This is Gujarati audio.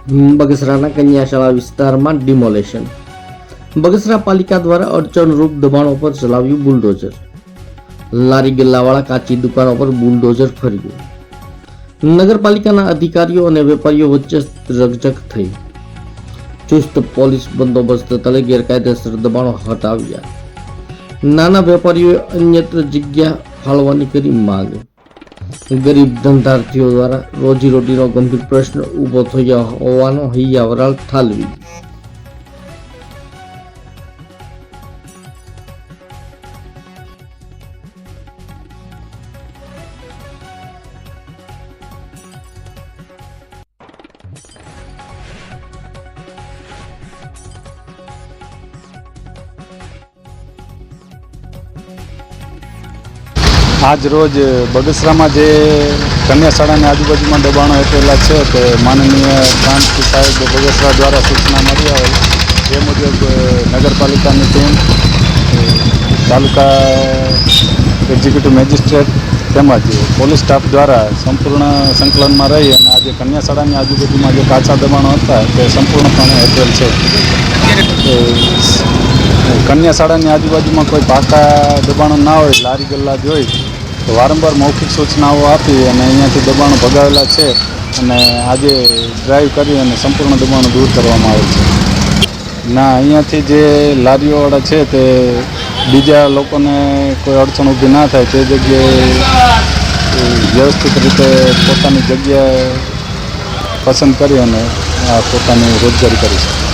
બગસરાના કન્યાશાળા વિસ્તારમાં ડિમોલેશન. બગસરા પાલિકા દ્વારા અડચણરૂપ દબાણો પર ચલાવ્યું બુલડોઝર. લારી ગલ્લાવાળા કાચી દુકાનો પર બુલડોઝર ફર્યું. નગરપાલિકાના અધિકારીઓ અને વેપારીઓ વચ્ચે રકઝક થઈ. ચુસ્ત પોલીસ બંદોબસ્ત તળે ગેરકાયદેસર દબાણો હટાવ્યા. નાના વેપારીઓએ અન્યત્ર જગ્યા ફાળવવાની કરી માંગ. ગરીબ ધંધાર્થીઓ દ્વારા રોજીરોટીનો ગંભીર પ્રશ્ન ઊભો થયો હોવાનો હૈયાવરાળ ઠાલવી. આજ રોજ બગસરામાં જે કન્યા શાળાની આજુબાજુમાં દબાણો હેઠેલા છે તે માનનીય પ્રાંત સાહેબ બગસરા દ્વારા સૂચના મળી આવેલ એ મુજબ નગરપાલિકાની ટીમ, તાલુકા એક્ઝિક્યુટિવ મેજિસ્ટ્રેટ તેમજ પોલીસ સ્ટાફ દ્વારા સંપૂર્ણ સંકલનમાં રહી અને આજે કન્યા શાળાની આજુબાજુમાં જે કાચા દબાણો હતા તે સંપૂર્ણપણે હેઠેલ છે. કન્યા શાળાની આજુબાજુમાં કોઈ પાકા દબાણો ના હોય, લારી ગલ્લા જોઈ તો વારંવાર મૌખિક સૂચનાઓ આપી અને અહીંયાથી દબાણો ભગાવેલા છે અને આજે ડ્રાઈવ કરી અને સંપૂર્ણ દબાણો દૂર કરવામાં આવે છે. ના, અહીંયાથી જે લારીઓવાળા છે તે બીજા લોકોને કોઈ અડચણ ઊભી ના થાય તે જગ્યાએ વ્યવસ્થિત રીતે પોતાની જગ્યાએ પસંદ કરી અને પોતાની રોજગારી કરી છે.